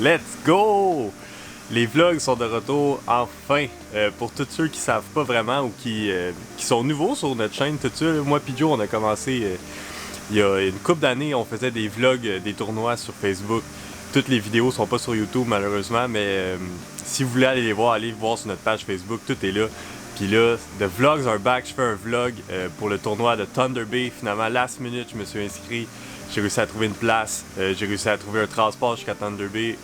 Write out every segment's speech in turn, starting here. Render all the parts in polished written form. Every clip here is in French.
Let's go! Les vlogs sont de retour enfin. Pour tous ceux qui savent pas vraiment ou qui sont nouveaux sur notre chaîne, tout ça, moi pis Joe, on a commencé il y a une couple d'années, on faisait des vlogs, des tournois sur Facebook. Toutes les vidéos sont pas sur YouTube malheureusement, mais si vous voulez aller les voir, allez voir sur notre page Facebook, tout est là. Puis là, The Vlogs are back, je fais un vlog pour le tournoi de Thunder Bay. Finalement, last minute, je me suis inscrit. J'ai réussi à trouver une place, j'ai réussi à trouver un transport jusqu'à Thunder Bay.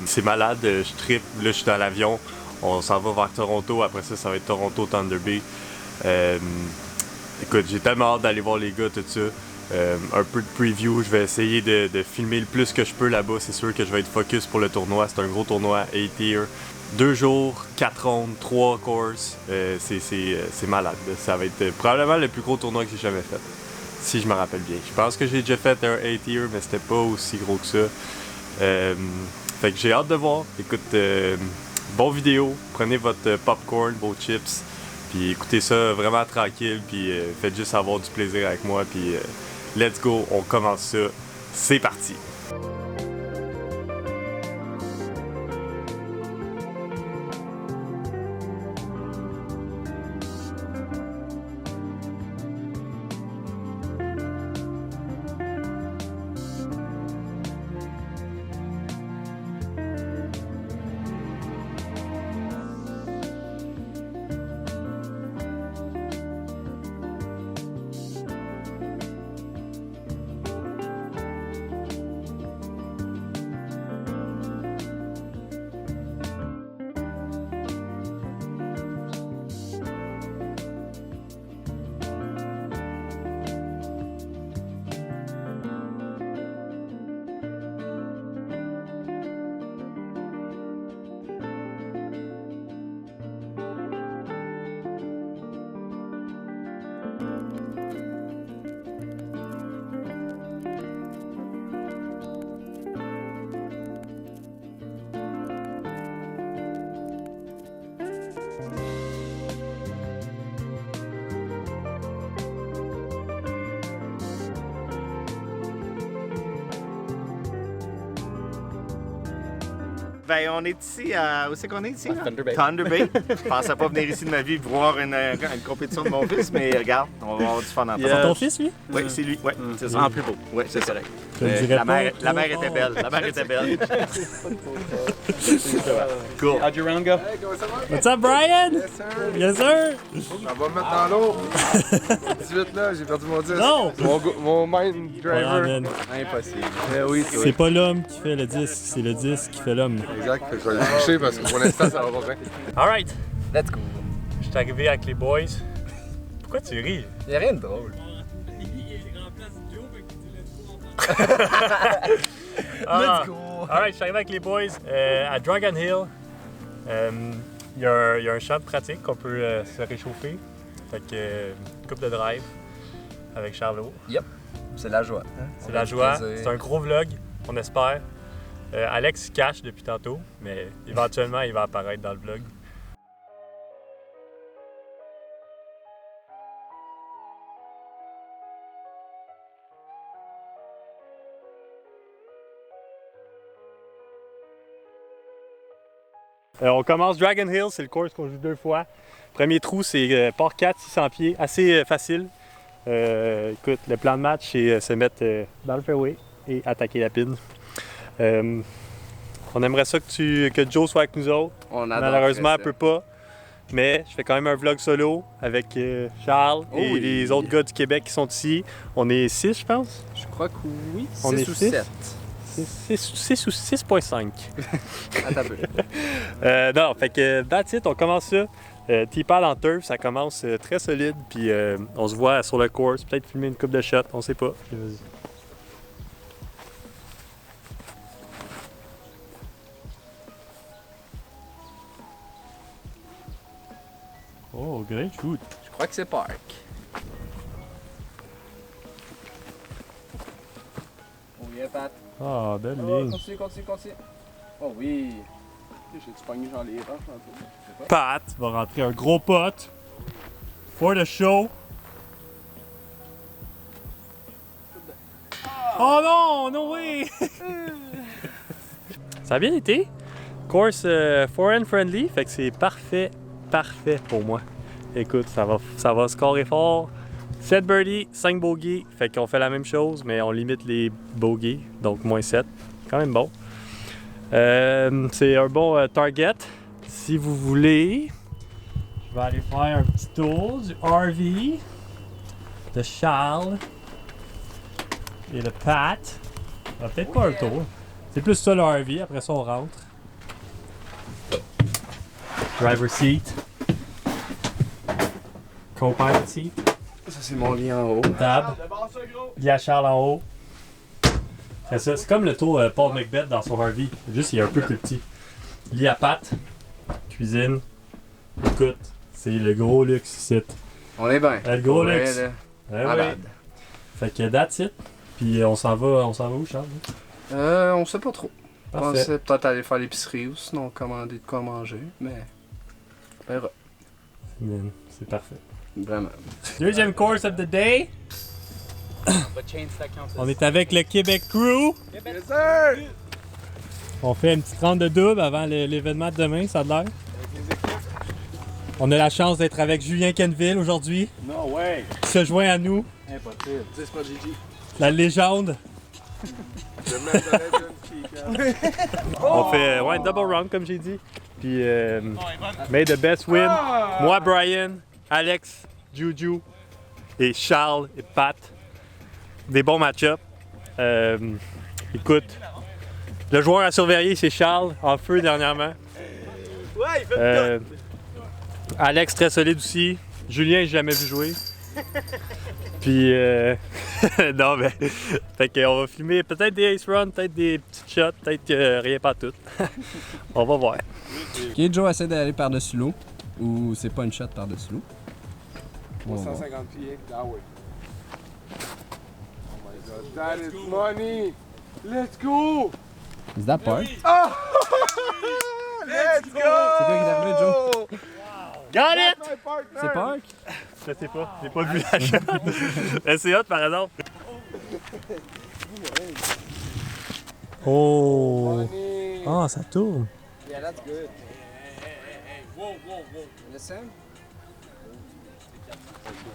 C'est malade, je trippe, là je suis dans l'avion. On s'en va vers Toronto, après ça, ça va être Toronto-Thunder Bay. Écoute, j'ai tellement hâte d'aller voir les gars, tout ça. Un peu de preview, je vais essayer de filmer le plus que je peux là-bas. C'est sûr que je vais être focus pour le tournoi. C'est un gros tournoi 8-tier. 2 jours, 4 rondes, 3 courses. C'est malade. Ça va être probablement le plus gros tournoi que j'ai jamais fait. Si je me rappelle bien. Je pense que j'ai déjà fait un 8-tier, mais c'était pas aussi gros que ça. Fait que j'ai hâte de voir. Écoute, bon vidéo. Prenez votre popcorn, vos chips. Puis écoutez ça vraiment tranquille. Puis faites juste avoir du plaisir avec moi. Puis let's go, on commence ça. C'est parti! Ben, on est ici à... Où c'est qu'on est ici? Là? Thunder Bay. Thunder Bay. Je pensais pas venir ici de ma vie voir une compétition de mon fils, mais regarde, on va avoir du fun ensemble. C'est ton fils, lui? Oui, c'est lui. Ouais, c'est ça. En plus beau. Oui, c'est correct. Je le dirais La mère pas. était belle. La mère était belle. Cool. How'd your round go? Hey, comment ça va? What's up, Brian? Yes, sir. Yes, sir! On va me mettre dans l'eau. 18 là, j'ai perdu mon disque. Non! Mon mind driver. Ouais, man. Impossible. Eh oui, C'est pas l'homme qui fait le disque, c'est le disque qui fait l'homme. Exact, fait que je vais le toucher parce que pour l'instant, ça va pas bien. Alright! Let's go. Je suis arrivé avec les boys. Pourquoi tu ris? Y'a rien de drôle. Let's go. Alright, je suis arrivé avec les boys à Dragon Hill. Il y a un champ de pratique qu'on peut se réchauffer. Fait que une couple de drive avec Charlot. Yep. C'est la joie. C'est la joie. C'est un gros vlog, on espère. Alex se cache depuis tantôt, mais éventuellement il va apparaître dans le vlog. On commence Dragon Hill, c'est le course qu'on joue 2 fois. Premier trou, c'est port 4, 600 pieds, assez facile. Écoute, le plan de match, c'est se mettre dans le fairway et attaquer la pin. On aimerait ça que Joe soit avec nous autres. Malheureusement, elle peut pas. Mais je fais quand même un vlog solo avec Charles et les autres gars du Québec qui sont ici. On est 6, je pense. Je crois que oui. On 6 est ou six? 7. 6 ou 6.5. Attends un peu. Non, fait que that's it, on commence ça. T-pad en turf, ça commence très solide, puis on se voit sur le course, peut-être filmer une coupe de shots, on sait pas. Oh, great shoot. Je crois que c'est Park. Oh yeah, Pat. Ah, belle Oh, ligne. continue, continue, continue. Oh oui. J'ai-tu pogné genre les rangs tantôt? Pat va rentrer un gros pot. For the show. Oh non, no way! Ça a bien été. Course foreign friendly, fait que c'est parfait pour moi. Écoute, ça va scorer fort. 7 birdies, 5 bogeys, fait qu'on fait la même chose, mais on limite les bogeys, donc moins 7. Quand même bon. C'est un bon target. Si vous voulez, je vais aller faire un petit tour du RV de Charles et de Pat. Peut-être pas un tour. C'est plus ça le RV, après ça on rentre. Driver seat. Co-pilot seat. Ça, c'est mon lit en haut. Table. Lit à Charles en haut. C'est ça. C'est comme le tour Paul Macbeth dans son RV. Juste il est un peu plus petit. Lit à Pat. Cuisine. Écoute, c'est le gros luxe ici. On est bien. Le gros Ouais, luxe. là. Eh oui. Malade. Fait que that's it. Puis on s'en va où, Charles? On sait pas trop. On Parfait. pensait peut-être aller faire l'épicerie ou sinon commander de quoi manger, mais on verra. C'est parfait. Vraiment. Deuxième course of the day. On est avec le Québec Crew. Yes, sir! On fait une petite ronde de double avant l'événement de demain, ça a l'air. On a la chance d'être avec Julien Kenville aujourd'hui, No way! qui se joint à nous, Impossible. C'est pas Gigi. la légende. Le man de legend qui On fait un double round comme j'ai dit. Puis made the best win. Moi, Brian, Alex, Juju et Charles et Pat. Des bons match-ups. Écoute, le joueur à surveiller, c'est Charles, en feu dernièrement. Ouais, il fait Alex, très solide aussi. Julien, j'ai jamais vu jouer. Puis, non, mais. Fait qu'on va filmer peut-être des ace runs, peut-être des petites shots, peut-être rien pas tout. On va voir. Ok, Joe essaie d'aller par-dessus l'eau. Ou c'est pas une shot par-dessus l'eau. On va voir. 350 pieds, that way. Oh my god, that is money! Let's go! Is that park? Let's go! C'est quoi qui est arrivé, Joe? Got it! My partner! C'est park? Je sais pas, j'ai pas vu la shot. C'est hot par exemple. Oh! Money! Ah, ça tourne. Yeah, that's good. Listen.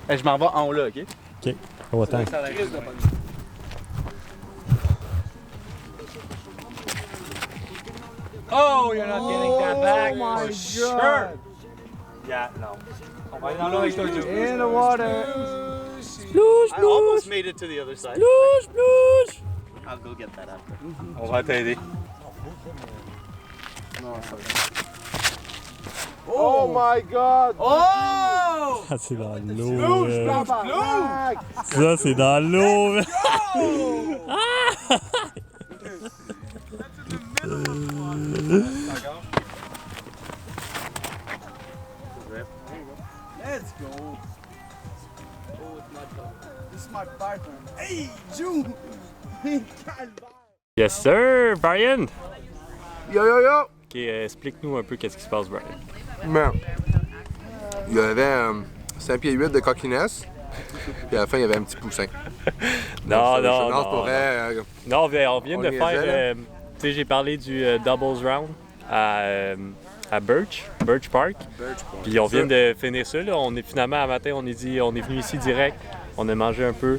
Je m'en vais en haut là, ok? Ok, on va attendre. Chris de bonne. Oh, you're not getting that back. Oh my for god! sure. Yeah, no. On va aller dans l'eau avec toi, Joe. In the water! Splouche, I almost made it to the other side. splouche, splouche! I'll go get that after. On va t'aider. Non, ça va. Oh my god! Oh! Ah, c'est dans l'eau. Louche, tabarnak! Ça, c'est dans l'eau. Let's go! Oh, it's my dog. This is my partner. Hey, Jew! Yes sir, Brian! Yo yo yo! Ok, explique-nous un peu qu'est-ce qui se passe, Brian. Man. Il y avait 5 pieds 8 de cockiness. Puis à la fin, il y avait un petit poussin. Non, Non, non, c'est pour vrai. Non, on vient On de niaisait, faire. Tu sais, j'ai parlé du Doubles Round à Birch Park. Puis on vient de finir ça. Là. On est finalement, à matin, on est venu ici direct. On a mangé un peu.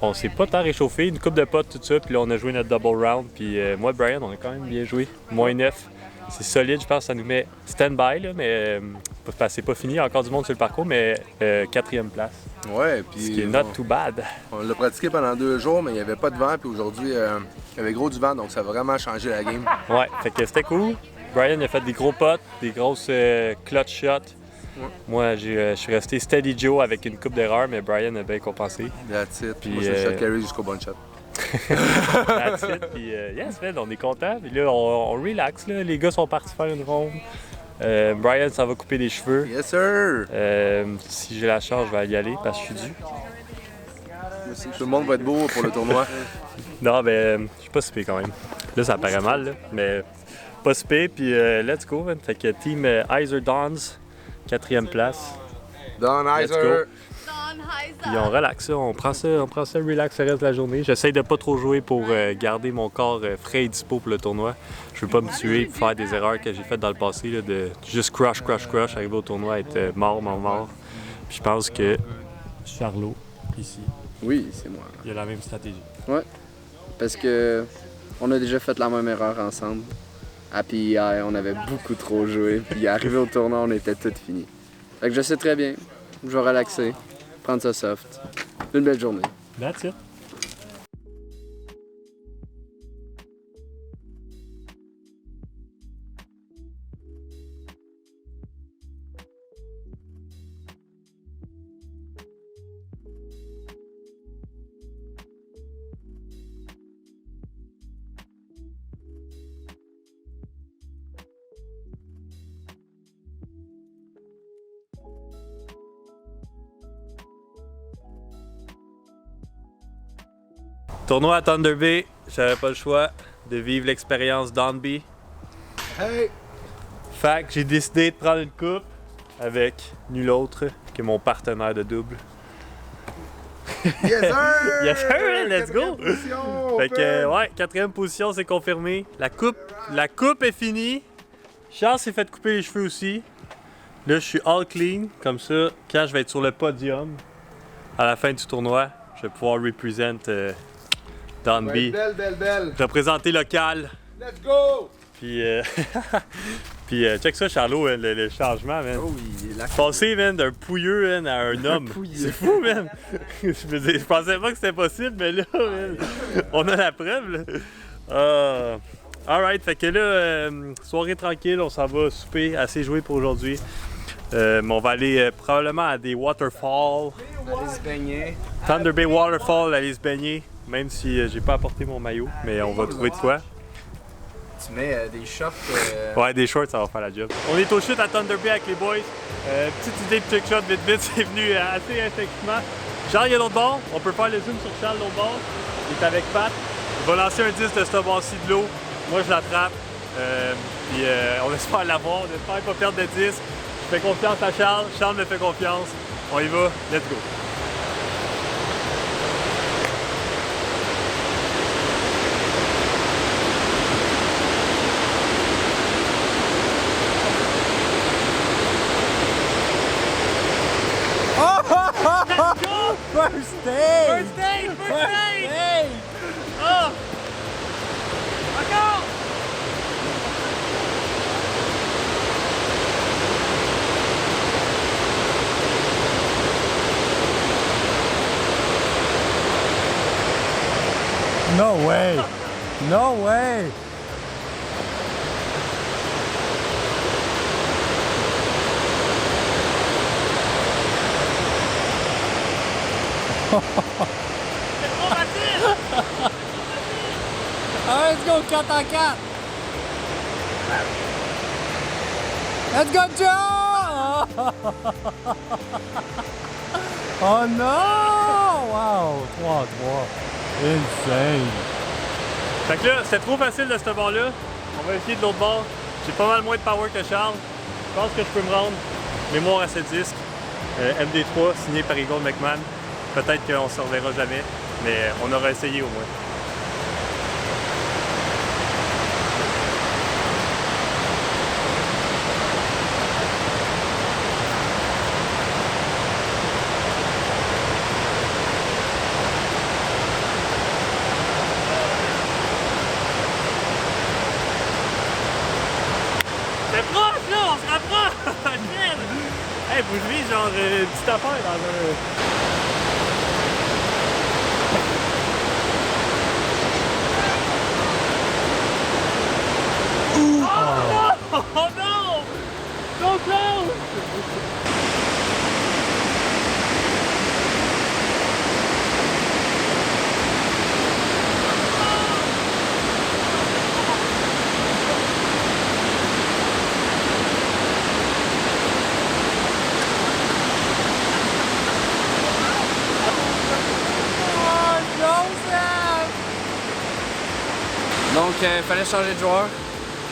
On s'est pas tant réchauffé, une coupe de potes, tout ça. Puis là, on a joué notre double round. Puis moi, Brian, on a quand même bien joué. Moins 9. C'est solide, je pense que ça nous met stand-by, là, mais c'est pas fini. Il y a encore du monde sur le parcours, mais 4e place. Ouais, puis. Ce qui est not too bad. On l'a pratiqué pendant 2 jours, mais il n'y avait pas de vent. Puis aujourd'hui, il y avait gros du vent, donc ça a vraiment changé la game. Ouais, fait que c'était cool. Brian a fait des gros pots, des grosses clutch shots. Ouais. Moi, je suis resté steady Joe avec une coupe d'erreurs, mais Brian a bien compensé. That's it. Puis, Moi, c'est le shot carry jusqu'au bon shot. That's it. Puis, yes, man, on est content. Puis là, on relax. Là. Les gars sont partis faire une ronde. Brian s'en va couper les cheveux. Yes, sir! Si j'ai la chance, je vais y aller parce que je suis dû. Tout le monde va être beau pour le tournoi. Non, mais je suis pas si pire quand même. Là, ça paraît mal, là, mais pas si pire. Puis, let's go, man. Fait que team Iser Dons, 4e place. Don Let's Iser. go. Don Puis on relaxe ça, on prend ça relax le reste de la journée. J'essaye de pas trop jouer pour garder mon corps frais et dispo pour le tournoi. Je veux pas me tuer et faire des erreurs que j'ai faites dans le passé, là, de juste crush, arriver au tournoi, être mort. Puis je pense que Charlot, ici, Oui, c'est moi. il a la même stratégie. Ouais. Parce que on a déjà fait la même erreur ensemble. Ah, puis hier, on avait beaucoup trop joué. Puis arrivé au tournoi, on était tout fini. Fait que je sais très bien. Je vais relaxer, prendre ça soft. Une belle journée. That's it. Tournoi à Thunder Bay, j'avais pas le choix de vivre l'expérience Downby. Hey! Fait que j'ai décidé de prendre une coupe avec nul autre que mon partenaire de double. Yes sir! Yes sir, let's go! Quatrième position, Fait que open. ouais, 4e position, c'est confirmé. La coupe est finie. Charles s'est fait couper les cheveux aussi. Là, je suis all clean, comme ça, quand je vais être sur le podium à la fin du tournoi, je vais pouvoir représenter Downby. Ouais, belle. Représenter local. Let's go! Puis, check ça, Charlot, le changement, man. Oh, il est là. Passer, man, d'un pouilleux, man, à un homme. C'est fou, man. Je pensais pas que c'était possible, mais là, man, on a la preuve, là. Alright, fait que là, soirée tranquille, on s'en va souper, assez joué pour aujourd'hui. Mais on va aller probablement à des waterfalls. Allez se baigner. Thunder Bay Waterfall, aller se baigner. Même si j'ai pas apporté mon maillot, mais on va trouver de quoi. Tu mets des shorts. Ouais, des shorts, ça va faire la job. On est au chute à Thunder Bay avec les boys. Petite idée de trick shot vite, c'est venu assez instinctivement. Charles, il est l'autre bord. On peut faire le zoom sur Charles l'autre bord. Il est avec Pat. Il va lancer un 10 de ce bord-ci de l'eau. Moi, je l'attrape. Puis on espère l'avoir. On espère pas perdre de 10. Je fais confiance à Charles. Charles me fait confiance. On y va. Let's go. First day! First day! Hey! Oh! Encore! No way! No way! Alright, let's go 4 en 4! Let's go, Joe! Oh no! Wow! 3-3. Insane! Fait que là, c'était trop facile de ce bord-là. On va essayer de l'autre bord. J'ai pas mal moins de power que Charles. Je pense que je peux me rendre. Mémoire à ce disque. MD3 signé par Eagle McMahon. Peut-être qu'on se reverra jamais, mais on aura essayé au moins. C'est proche là, on se rapproche! Hey, vous jouez genre une petite affaire dans un... Oh no! So close! Donc, il fallait changer de joueur.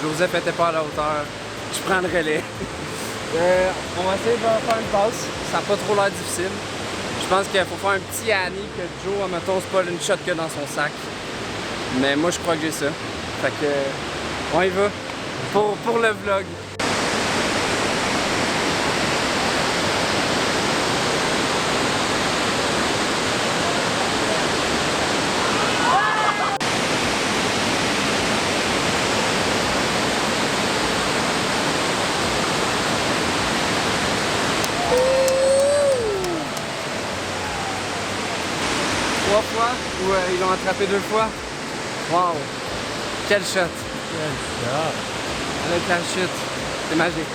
Joseph était pas à la hauteur. Je prends le relais. On va essayer de faire une passe. Ça n'a pas trop l'air difficile. Je pense qu'il faut faire un petit Annie que Joe, mettons, c'est pas une shot que dans son sac. Mais moi, je crois que j'ai ça. Fait que, on y va. Pour le vlog. Trois fois ou ils l'ont attrapé 2 fois? Wow! Quel shot! Avec la chute, c'est magique.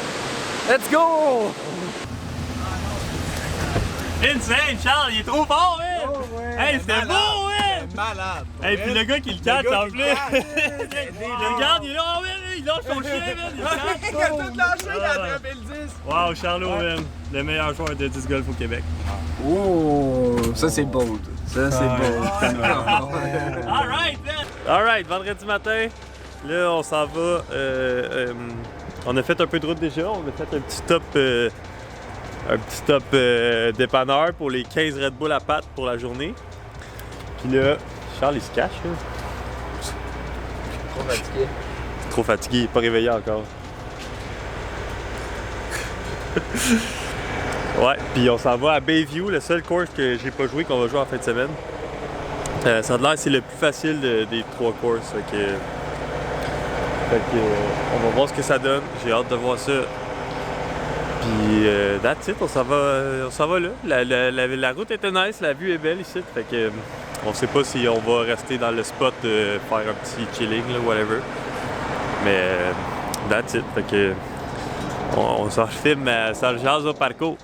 Let's go! Insane, Charles, il est trop fort, man! Hey, c'était beau, man! Malade. Hey, puis le gars qui le catch gars en qui plus! le Regarde, il est là, man! Il lâche son chien, man! Il le Il a tout lâché, il a attrapé le 10. Wow, Charlot, man! Le meilleur joueur de disc golf au Québec. Oh! Ça, c'est bold. Ça, c'est bold. Alright, man! Alright, vendredi matin, là, on s'en va. On a fait un peu de route déjà. On a fait un petit stop dépanneur pour les 15 Red Bull à pattes pour la journée. Puis là, Charles, il se cache, là. Trop fatigué. Trop fatigué, il est pas réveillé encore. Ouais, puis on s'en va à Bayview, le seul course que j'ai pas joué, qu'on va jouer en fin de semaine. Ça a l'air c'est le plus facile des 3 courses. Fait que, on va voir ce que ça donne. J'ai hâte de voir ça. Puis that's it, on s'en va là. La route était nice, la vue est belle ici. Fait que on sait pas si on va rester dans le spot, faire un petit chilling, là, whatever. Mais that's it. Fait que on s'en filme, ça le jase au parcours.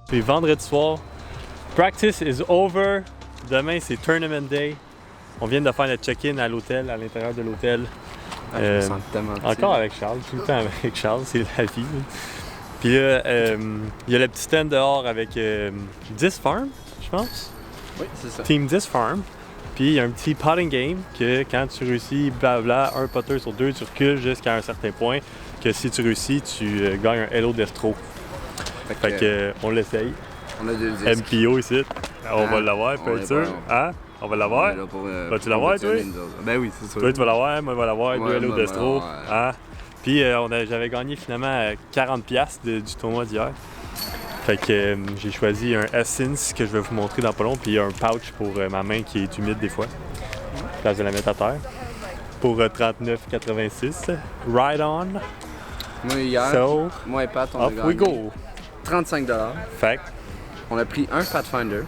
Puis vendredi soir, practice is over. Demain, c'est tournament day. On vient de faire le check-in à l'hôtel, à l'intérieur de l'hôtel. Je me sens tellement petit. Encore avec Charles, tout le temps avec Charles, c'est la vie. Puis là, il y a le petit stand dehors avec 10 Farm, je pense. Oui, c'est ça. Team 10 Farm. Puis il y a un petit potting game que quand tu réussis, blabla, un putter sur 2, tu recules jusqu'à un certain point. Que si tu réussis, tu gagnes un Hello Destro. Fait que on l'essaye. On a 2 disques. MPO ici. On va l'avoir, peut être sûr. Hein? On va l'avoir? Vas-tu l'avoir, toi? Ben oui, c'est sûr. Toi, tu vas l'avoir, moi, je vais l'avoir, Ouais, 2 Hello moi, Destro. ouais. Hein? Puis j'avais gagné finalement 40$ du tournoi d'hier. Fait que j'ai choisi un Essence que je vais vous montrer dans pas long, puis un pouch pour ma main qui est humide des fois. Place de la mettre à terre. Pour 39,86. Ride on. Moi, hier, So, moi et Pat, on a off gagné we go. 35$. Fait que, On a pris un Pathfinder,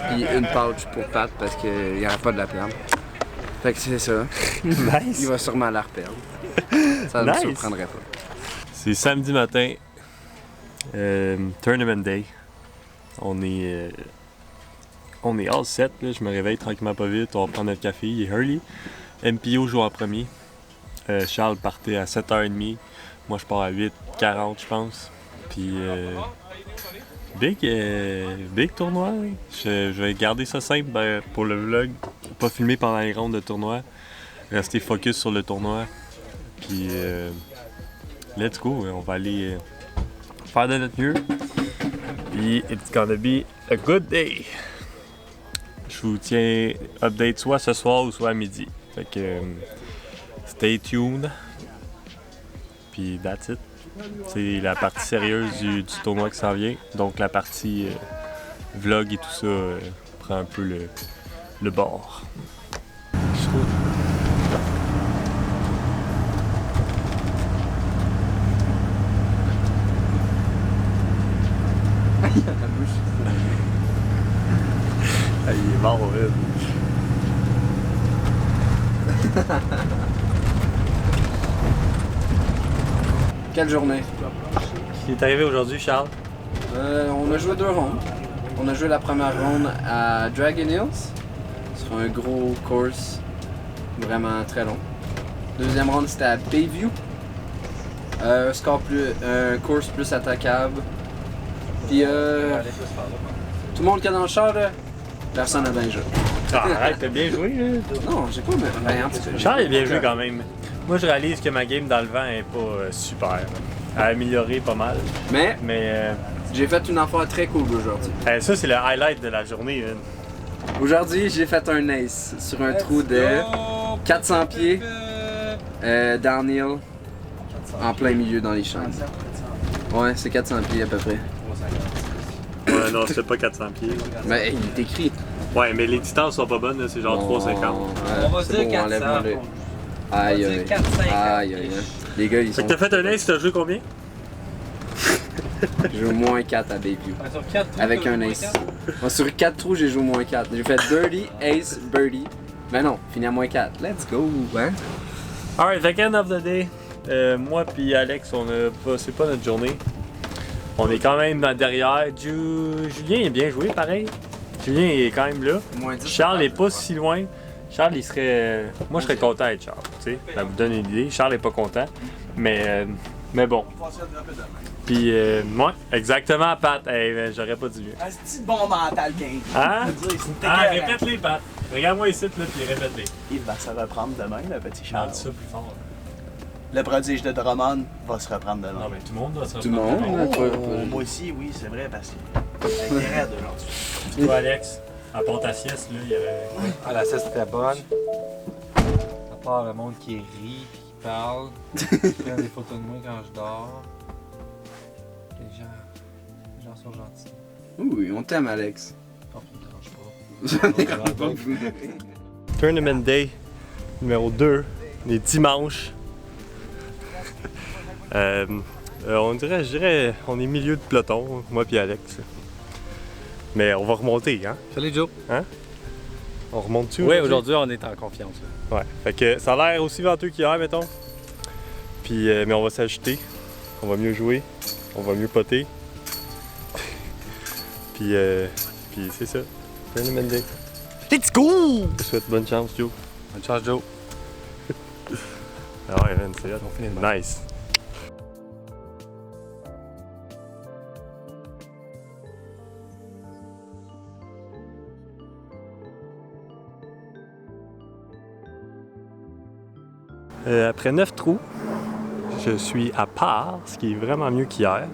puis une pouch pour Pat parce qu'il n'y aurait pas de la perdre. Fait que c'est ça. nice. Il va sûrement la reperdre. Ça ne me Nice. surprendrait pas. C'est samedi matin, Tournament Day. On est all set, là. Je me réveille tranquillement pas vite, on va prendre notre café, il est early. MPO joue en premier. Charles partait à 7h30, moi je pars à 8h40 je pense. Puis big tournoi. Hein. Je vais garder ça simple pour le vlog, pas filmer pendant les rondes de tournoi, rester focus sur le tournoi. Puis let's go, on va aller faire de notre mieux. Puis it's gonna be a good day. Je vous tiens update soit ce soir ou soit à midi. Fait que stay tuned. Puis that's it. c'est la partie sérieuse du tournoi qui s'en vient. Donc la partie vlog et tout ça prend un peu le bord. Ah, il est mort, ouais. Quelle journée? Qui est arrivé aujourd'hui, Charles? On a joué 2 rondes. On a joué la première ronde à Dragon Hills, sur un gros course vraiment très long. Deuxième ronde c'était à Bayview, course plus attaquable. Puis tout le monde qui est dans le char, là, personne n'a bien joué. Ah, arrête, t'as bien joué, là. Non, j'ai pas mais en tout cas, Charles est bien joué quand même. Moi, je réalise que ma game dans le vent est pas super. Elle a amélioré pas mal. Mais Mais j'ai fait une affaire très cool aujourd'hui. ça, c'est le highlight de la journée. Hein. Aujourd'hui, j'ai fait un ace sur un trou de 400 pieds, downhill, en plein milieu dans les champs. Ouais, c'est 400 pieds à peu près. Ouais, non, c'est pas 400 pieds. Mais il est écrit. Ouais, mais les distances sont pas bonnes, là, c'est genre 3,50. On va se dire 400. Aïe, On va aïe, dire 4,50. aïe, aïe. Les gars, ils Fait sont. que t'as fait un ace, t'as joué combien? J'ai joué moins 4 à Bayview. Sur 4 trous, Avec t'as un joué ace. quatre? Moi, sur 4 trous, j'ai joué moins 4. J'ai fait birdie, ace, birdie. Mais non, fini à moins 4. Let's go, hein? Alright, fait end of the day, moi puis Alex, c'est pas notre journée. On est quand même derrière. Julien est bien joué, pareil. Julien est quand même là. Moins 10. Charles est pas si loin. Charles, il serait. Moi, je serais content d'être Charles. Tu sais, ça vous donne une idée. Charles est pas content. Mais bon. Puis, moi, exactement, Pat. Hey, j'aurais pas dit mieux. Un petit bon mental, gang. Hein? Je veux dire, c'est Ah, écœurant. répète-les, Pat. Regarde-moi ici, là, puis répète-les. Il va se reprendre demain, le petit Je Charles. dis ça plus fort. Le prodige de Drummond va se reprendre demain. Non, mais tout le monde doit se Tout le monde, reprendre. hein, toi. Moi aussi, oui, c'est vrai, parce que c'est raide aujourd'hui. Toi, Alex, à part ta sieste, là, il y avait. Ah, la sieste était bonne. À part le monde qui rit pis qui parle, qui prend des photos de moi quand je dors. Les gens sont gentils. Oui, on t'aime, Alex. Oh, ça me dérange pas. Tournament Day numéro 2, les dimanches. Je dirais, on est milieu de peloton, moi puis Alex. Mais on va remonter, hein? Salut Joe. On remonte-tu? Oui, aujourd'hui on est en confiance. Ouais. Fait que ça a l'air aussi venteux qu'hier, mettons. Puis, mais on va s'ajuster. On va mieux jouer. On va mieux poter. puis c'est ça. Tournament Day. Let's go! Je te souhaite bonne chance, Joe. Bonne chance Joe. Ah ouais, man, c'est hot. Nice. Après 9 trous, je suis à part, ce qui est vraiment mieux qu'hier.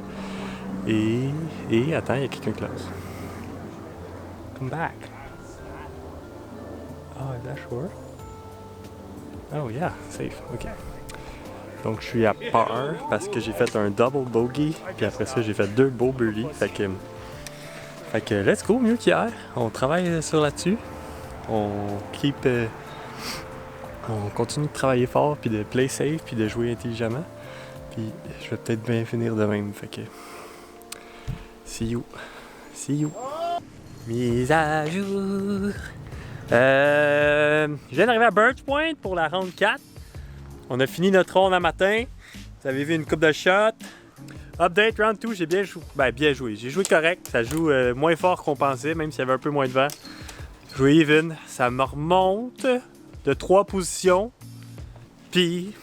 Et attends, il y a quelqu'un qui close. Come back. Oh, is that sure? Oh yeah, safe, ok. Donc je suis à par parce que j'ai fait un double bogey, puis après ça j'ai fait 2 beaux birdies. Fait que let's go, mieux qu'hier. On travaille sur là-dessus. On continue de travailler fort, puis de play safe, puis de jouer intelligemment. Puis je vais peut-être bien finir de même. Fait que see you. Mise à jour. Je viens d'arriver à Birch Point pour la ronde 4. On a fini notre ronde un matin. Vous avez vu une coupe de shots. Update round 2, j'ai bien joué. Bien joué. J'ai joué correct. Ça joue moins fort qu'on pensait, même s'il y avait un peu moins de vent. Joué even. Ça me remonte de 3 positions. Puis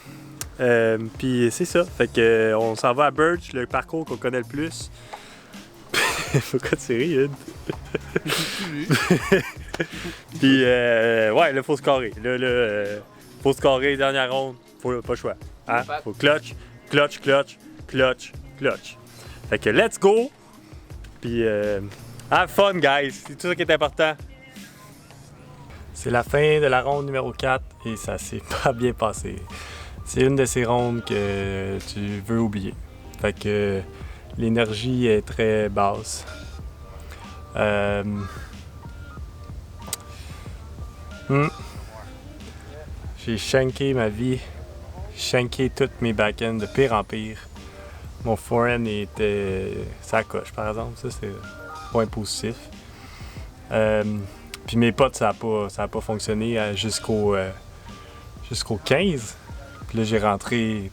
c'est ça. Fait que on s'en va à Birch, le parcours qu'on connaît le plus. Pourquoi tu ris, Ed? Puis, ouais, là, faut se carrer. Là, faut se carrer, dernière ronde. Pas le choix. Hein? Faut clutch. Fait que let's go! Puis, have fun, guys! C'est tout ça qui est important. C'est la fin de la ronde numéro 4 et ça s'est pas bien passé. C'est une de ces rondes que tu veux oublier. Fait que l'énergie est très basse. J'ai shanké ma vie, shanké toutes mes back-ends de pire en pire. Mon forehand était ça coche par exemple, ça c'est point positif. Puis mes potes ça a pas fonctionné jusqu'au 15. Puis là j'ai rentré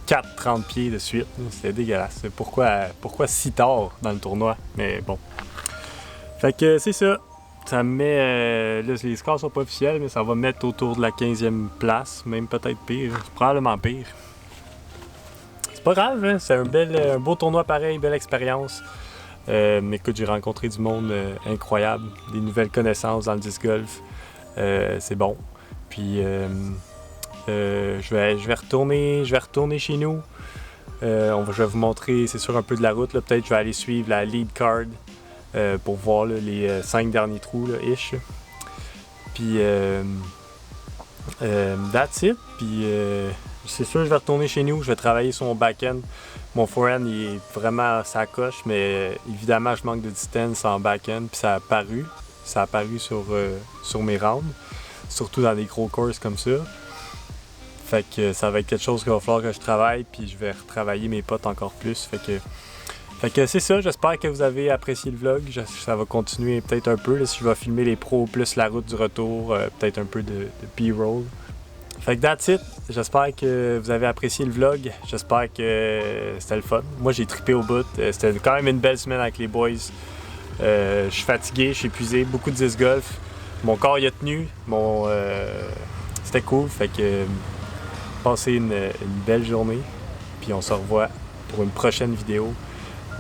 4-30 pieds de suite, c'était dégueulasse. Pourquoi si tard dans le tournoi? Mais bon. Fait que c'est ça. Ça me met. Là, les scores sont pas officiels, mais ça va me mettre autour de la 15e place, même peut-être pire. C'est probablement pire. C'est pas grave, hein? C'est un beau tournoi pareil, belle expérience. Écoute, j'ai rencontré du monde incroyable, des nouvelles connaissances dans le disc golf. C'est bon. Puis je vais retourner chez nous. Je vais vous montrer, c'est sûr, un peu de la route. Là. Peut-être je vais aller suivre la lead card. Pour voir là, les 5 derniers trous, là, ish. Puis, that's it. Puis, c'est sûr, je vais retourner chez nous. Je vais travailler sur mon back-end. Mon forehand, il est vraiment sa coche, mais évidemment, je manque de distance en back-end. Puis, ça a apparu. Ça a apparu sur mes rounds. Surtout dans des gros courses comme ça. Fait que ça va être quelque chose qu'il va falloir que je travaille. Puis, je vais retravailler mes potes encore plus. Fait que c'est ça, j'espère que vous avez apprécié le vlog. Ça va continuer peut-être un peu, là, si je vais filmer les pros plus la route du retour, peut-être un peu de B-roll. Fait que that's it, j'espère que vous avez apprécié le vlog, j'espère que c'était le fun. Moi j'ai trippé au bout, c'était quand même une belle semaine avec les boys. Je suis fatigué, je suis épuisé, beaucoup de disc golf. Mon corps y a tenu, c'était cool, fait que passez une belle journée, puis on se revoit pour une prochaine vidéo.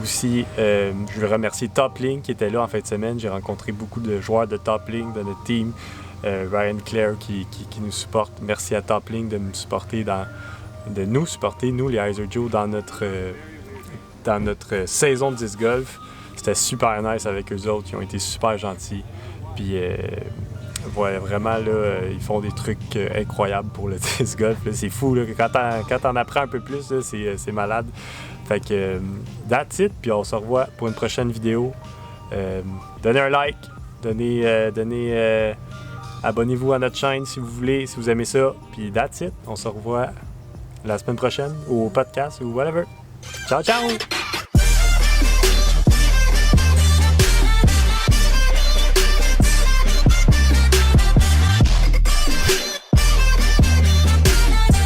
Aussi, je veux remercier Toplink qui était là en fin de semaine. J'ai rencontré beaucoup de joueurs de Toplink de notre team. Ryan Claire qui nous supporte. Merci à Toplink de nous supporter, nous les Heiser Joe, dans notre saison de disc golf. C'était super nice avec eux autres. Ils ont été super gentils. Puis ouais, vraiment, là, ils font des trucs incroyables pour le disc golf. Là. C'est fou. Là. Quand t'en apprends un peu plus, là, c'est malade. Fait que that's it, puis on se revoit pour une prochaine vidéo. Donnez un like, abonnez-vous à notre chaîne si vous voulez, si vous aimez ça. Puis that's it, on se revoit la semaine prochaine au podcast ou whatever. Ciao, ciao!